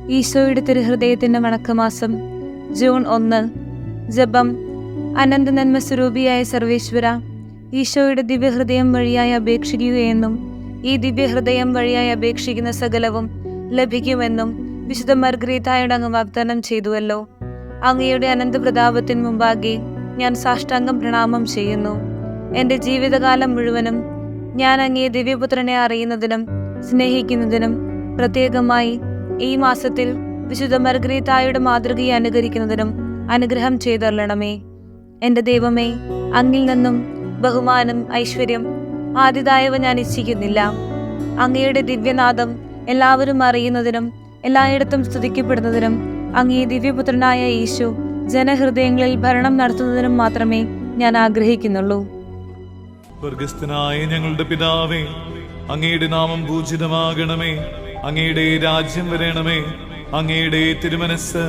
ഈശോയുടെ തിരുഹൃദയത്തിന്റെ വണക്കമാസം ജൂൺ 1. ജപം. അനന്ത നന്മ സ്വരൂപിയായ സർവേശ്വര, ഈശോയുടെ ദിവ്യഹൃദയം വഴിയായി അപേക്ഷിക്കുകയെന്നും ഈ ദിവ്യഹൃദയം വഴിയായി അപേക്ഷിക്കുന്ന സകലവും ലഭിക്കുമെന്നും വിശുദ്ധ മർഗരീതായോട് അങ്ങ് വാഗ്ദാനം ചെയ്തുവല്ലോ. അങ്ങയുടെ അനന്ത പ്രതാപത്തിന് മുമ്പാകെ ഞാൻ സാഷ്ടാംഗം പ്രണാമം ചെയ്യുന്നു. എൻ്റെ ജീവിതകാലം മുഴുവനും ഞാൻ അങ്ങയെ ദിവ്യപുത്രനെ അറിയുന്നതിനും സ്നേഹിക്കുന്നതിനും പ്രത്യേകമായി ഈ മാസത്തിൽ വിശുദ്ധ മർഗരീതായുടെ മാതൃകയെ അനുകരിക്കുന്നതിനും അനുഗ്രഹം ചെയ്തരുളണമേ. എൻ്റെ ദൈവമേ, അങ്ങിൽ നിന്നും ബഹുമാനം, ഐശ്വര്യം, ആതിഥേയവ ഞാൻ ഇച്ഛിക്കുന്നില്ല. അങ്ങയുടെ ദിവ്യനാദം എല്ലാവരും അറിയുന്നതിനും എല്ലായിടത്തും സ്തുതിക്കപ്പെടുന്നതിനും അങ്ങേ ദിവ്യപുത്രനായ യേശു ജനഹൃദയങ്ങളിൽ ഭരണം നടത്തുന്നതിനും മാത്രമേ ഞാൻ ആഗ്രഹിക്കുന്നുള്ളൂ. സ്വർഗസ്ഥനായ ഞങ്ങളുടെ പിതാവേ, അങ്ങയുടെ നാമം പൂജിതമാകണമേ. അങ്ങയുടെ രാജ്യം വരണമേ. അങ്ങയുടെ തിരുമനസ്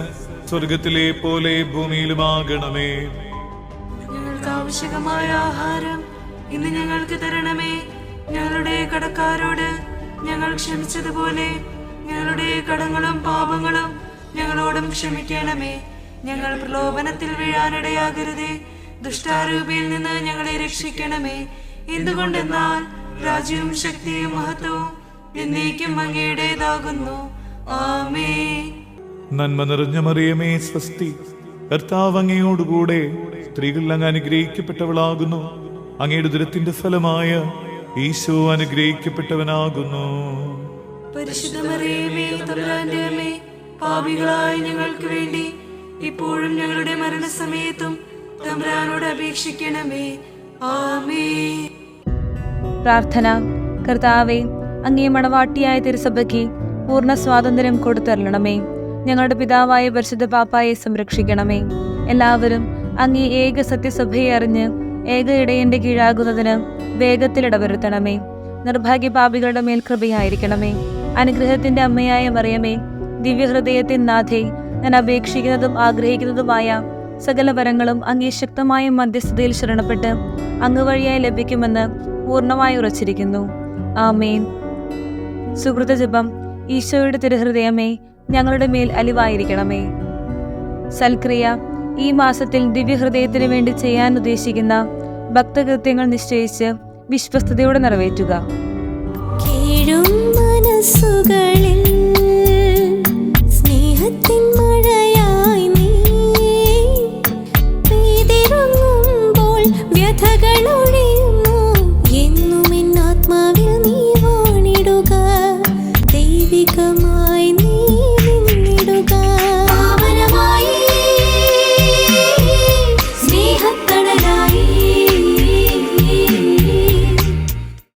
സ്വർഗത്തിലെ പോലെ ഭൂമിയിലുമാകണമേ. ഞങ്ങൾക്ക് ആവശ്യമായ ആഹാരം ഇന്ന് ഞങ്ങൾക്ക് തരണമേ. ഞങ്ങളുടെ കടക്കാരോട് ഞങ്ങൾ ക്ഷമിച്ചതുപോലെ ഞങ്ങളുടെ കടങ്ങളും പാപങ്ങളും ഞങ്ങളോടും ക്ഷമിക്കണമേ. ഞങ്ങൾ പ്രലോഭനത്തിൽ വീഴാനിടയാകരുതേ. ദുഷ്ടാരൂപിയിൽ നിന്ന് ഞങ്ങളെ രക്ഷിക്കണമേ. എന്തുകൊണ്ടെന്നാൽ രാജ്യവും ശക്തിയും മഹത്വവും എന്നേക്കും അങ്ങയുടേതാകുന്നു. ആമേൻ. നന്മ നിറഞ്ഞ മറിയമേ, സ്വസ്തി. കർത്താവ് അങ്ങയോടുകൂടെ സ്ത്രീകൾ അങ്ങ് അനുഗ്രഹിക്കപ്പെട്ടവളാകുന്നു. അങ്ങയുടെ ദുരത്തിന്റെ ഫലമായ ഈശോ അനുഗ്രഹിക്കപ്പെട്ടവനാകുന്നു. പരിശുദ്ധ മറിയമേ, തമ്പുരാന്റെ അമ്മേ, പാപികളായ ഞങ്ങൾക്ക് വേണ്ടി ഇപ്പോഴും ഞങ്ങളുടെ മരണസമയത്തും തമ്പുരാനോട് അപേക്ഷിക്കണമേ. ആമേൻ. പ്രാർത്ഥന. കർത്താവേ, അങ്ങേ മണവാട്ടിയായ തിരുസഭയ്ക്ക് പൂർണ്ണ സ്വാതന്ത്ര്യം കൊടുത്തരളണമേ. ഞങ്ങളുടെ പിതാവായ പരിശുദ്ധ പാപ്പായെ സംരക്ഷിക്കണമേ. എല്ലാവരും അങ്ങേ ഏക സത്യസഭയെ അറിഞ്ഞ് ഏക ഇടയന്റെ കീഴാകുന്നതിന് വേഗത്തിൽ ഇടവരുത്തണമേ. നിർഭാഗ്യ പാപികളുടെ മേൽ കൃപയായിരിക്കണമേ. അനുഗ്രഹത്തിന്റെ അമ്മയായ മറിയമേ, ദിവ്യഹൃദയത്തിൻ നാഥേ, ഞാൻ അപേക്ഷിക്കുന്നതും ആഗ്രഹിക്കുന്നതുമായ സകല വരങ്ങളും അങ്ങേ ശക്തമായ മധ്യസ്ഥതയിൽ ശരണപ്പെട്ട് അങ്ങ് വഴിയായി ലഭിക്കുമെന്ന് പൂർണ്ണമായി ഉറച്ചിരിക്കുന്നു. ആമേൻ. സുഹൃത ജപം. ഈശോയുടെ തിരുഹൃദയമേ, ഞങ്ങളുടെ മേൽ അലിവായിരിക്കണമേ. സൽക്രിയ. ഈ മാസത്തിൽ ദിവ്യഹൃദയത്തിന് വേണ്ടി ചെയ്യാൻ ഉദ്ദേശിക്കുന്ന ഭക്തകൃത്യങ്ങൾ നിശ്ചയിച്ച് വിശ്വസ്തയോടെ നിറവേറ്റുക. മനസ്സുകളിൽ സ്നേഹത്തിൻ മഴ